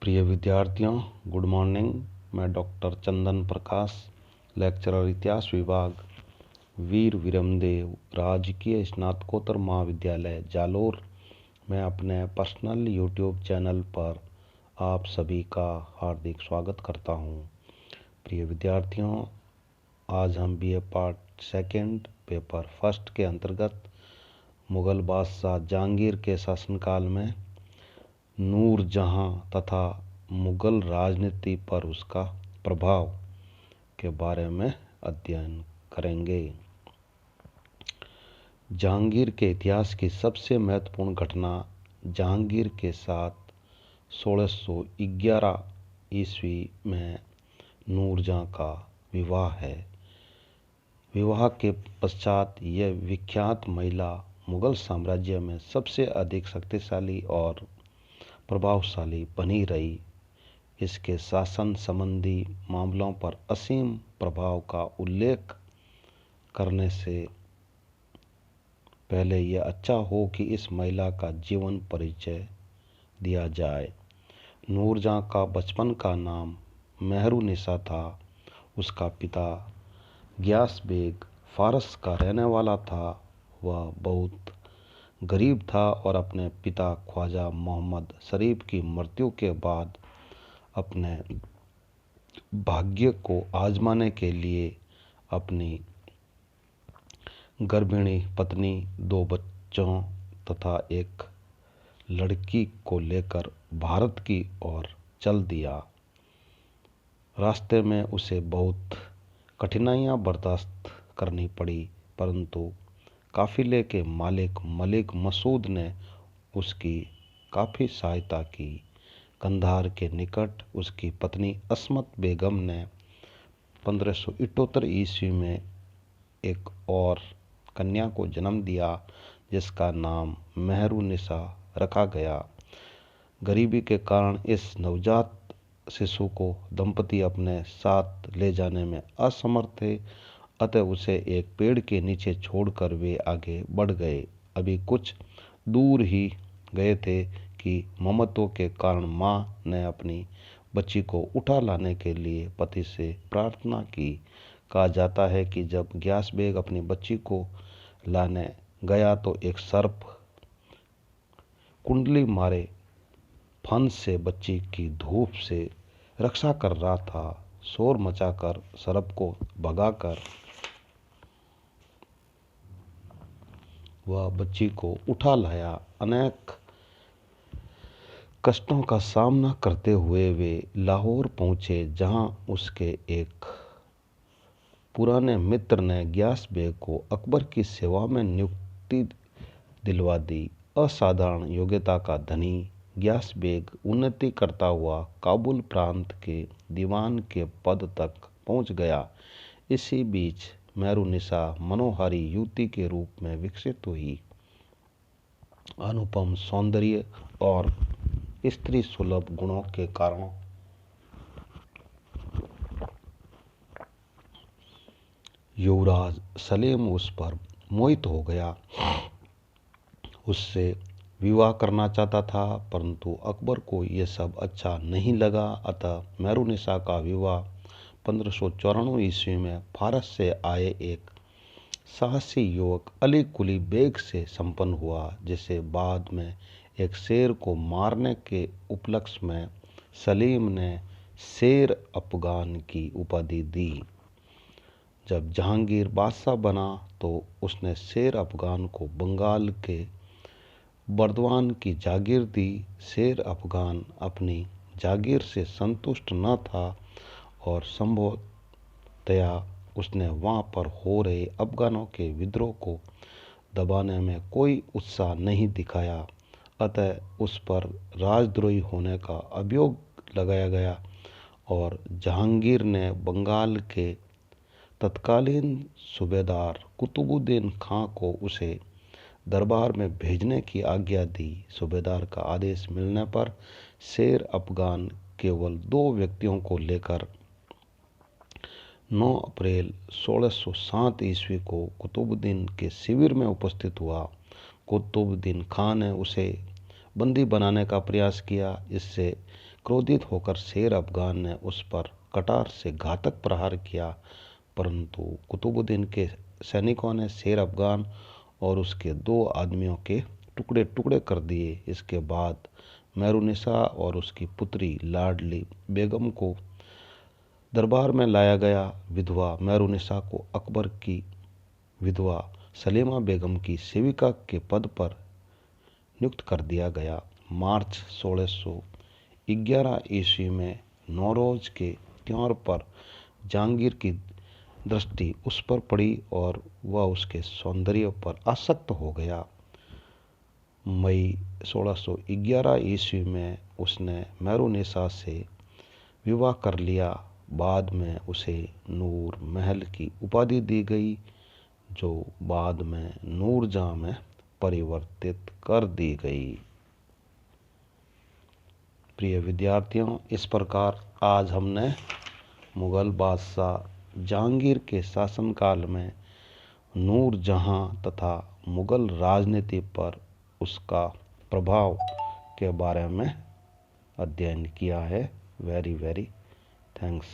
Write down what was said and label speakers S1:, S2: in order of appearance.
S1: प्रिय विद्यार्थियों, good morning. मैं डॉक्टर चंदन प्रकाश, लेक्चरर इतिहास विभाग, वीर विरमदेव राजकीय स्नातकोत्तर महाविद्यालय जालोर में अपने पर्सनल यूट्यूब चैनल पर आप सभी का हार्दिक स्वागत करता हूं। प्रिय विद्यार्थियों, आज हम BA part second paper first के अंतर्गत मुगल बादशाह जहांगीर के शासनकाल में नूरजहां तथा मुगल राजनीति पर उसका प्रभाव के बारे में अध्ययन करेंगे। जहांगीर के इतिहास की सबसे महत्वपूर्ण घटना जहांगीर के साथ 1611 ईस्वी में नूरजहां का विवाह है। विवाह के पश्चात यह विख्यात महिला मुगल साम्राज्य में सबसे अधिक शक्तिशाली और प्रभावशाली बनी रही। इसके शासन संबंधी मामलों पर असीम प्रभाव का उल्लेख करने से पहले यह अच्छा हो कि इस महिला का जीवन परिचय दिया जाए। नूरजहां का बचपन का नाम मेहरुनिसा था। उसका पिता गियास बेग फारस का रहने वाला था। वह बहुत गरीब था और अपने पिता ख्वाजा मोहम्मद शरीफ की मृत्यु के बाद अपने भाग्य को आजमाने के लिए अपनी गर्भिणी पत्नी, 2 बच्चों तथा एक लड़की को लेकर भारत की ओर चल दिया। रास्ते में उसे बहुत कठिनाइयां बर्दाश्त करनी पड़ी, परंतु काफिले के मालिक मलिक मसूद ने उसकी काफ़ी सहायता की। कंधार के निकट उसकी पत्नी अस्मत बेगम ने 1578 ईस्वी में एक और कन्या को जन्म दिया, जिसका नाम मेहरुनिसा रखा गया। गरीबी के कारण इस नवजात शिशु को दंपति अपने साथ ले जाने में असमर्थ थे, अतः उसे एक पेड़ के नीचे छोड़कर वे आगे बढ़ गए। अभी कुछ दूर ही गए थे कि ममत्व के कारण मां ने अपनी बच्ची को उठा लाने के लिए पति से प्रार्थना की। कहा जाता है कि जब गियास बेग अपनी बच्ची को लाने गया तो एक सर्प कुंडली मारे फन से बच्ची की धूप से रक्षा कर रहा था। शोर मचाकर सर्प को भगाकर वह बच्ची को उठा लाया। अनेक कष्टों का सामना करते हुए वे लाहौर पहुंचे, जहां उसके एक पुराने मित्र ने गियास बेग को अकबर की सेवा में नियुक्ति दिलवा दी। असाधारण योग्यता का धनी गियास बेग उन्नति करता हुआ काबुल प्रांत के दीवान के पद तक पहुंच गया। इसी बीच मेहरुनिसा मनोहारी युवती के रूप में विकसित हुई। अनुपम सौंदर्य और स्त्री सुलभ गुणों के कारण युवराज सलीम उस पर मोहित हो गया। उससे विवाह करना चाहता था, परंतु अकबर को यह सब अच्छा नहीं लगा। अतः मेहरुनिसा का विवाह 1594 ईस्वी में फारस से आए एक साहसी युवक अली कुली बेग से संपन्न हुआ, जिसे बाद में एक शेर को मारने के उपलक्ष्य में सलीम ने शेर अफगान की उपाधि दी। जब जहांगीर बादशाह बना तो उसने शेर अफगान को बंगाल के बर्दवान की जागीर दी। शेर अफगान अपनी जागीर से संतुष्ट न था और संभवतया उसने वहां पर हो रहे अफगानों के विद्रोह को दबाने में कोई उत्साह नहीं दिखाया, अतः उस पर राजद्रोही होने का अभियोग लगाया गया और जहांगीर ने बंगाल के तत्कालीन सूबेदार कुतुबुद्दीन खां को उसे दरबार में भेजने की आज्ञा दी। सूबेदार का आदेश मिलने पर शेर अफगान केवल 2 व्यक्तियों को लेकर 9 अप्रैल 1607 ईस्वी को कुतुबुद्दीन के शिविर में उपस्थित हुआ। कुतुबुद्दीन खान ने उसे बंदी बनाने का प्रयास किया। इससे क्रोधित होकर शेर अफगान ने उस पर कटार से घातक प्रहार किया, परंतु कुतुबुद्दीन के सैनिकों ने शेर अफगान और उसके 2 आदमियों के टुकड़े टुकड़े कर दिए। इसके बाद मेहरुन्निसा और उसकी पुत्री लाडली बेगम को दरबार में लाया गया। विधवा मेहरुन्निसा को अकबर की विधवा सलीमा बेगम की सेविका के पद पर नियुक्त कर दिया गया। मार्च 1611 ईस्वी में नौरोज के त्योहार पर जहांगीर की दृष्टि उस पर पड़ी और वह उसके सौंदर्य पर आसक्त हो गया। मई 1611 ईस्वी में उसने मेहरुन्निसा से विवाह कर लिया। बाद में उसे नूर महल की उपाधि दी गई, जो बाद में नूरजहां में परिवर्तित कर दी गई। प्रिय विद्यार्थियों, इस प्रकार आज हमने मुगल बादशाह जहांगीर के शासनकाल में नूरजहां तथा मुगल राजनीति पर उसका प्रभाव के बारे में अध्ययन किया है। Very thanks.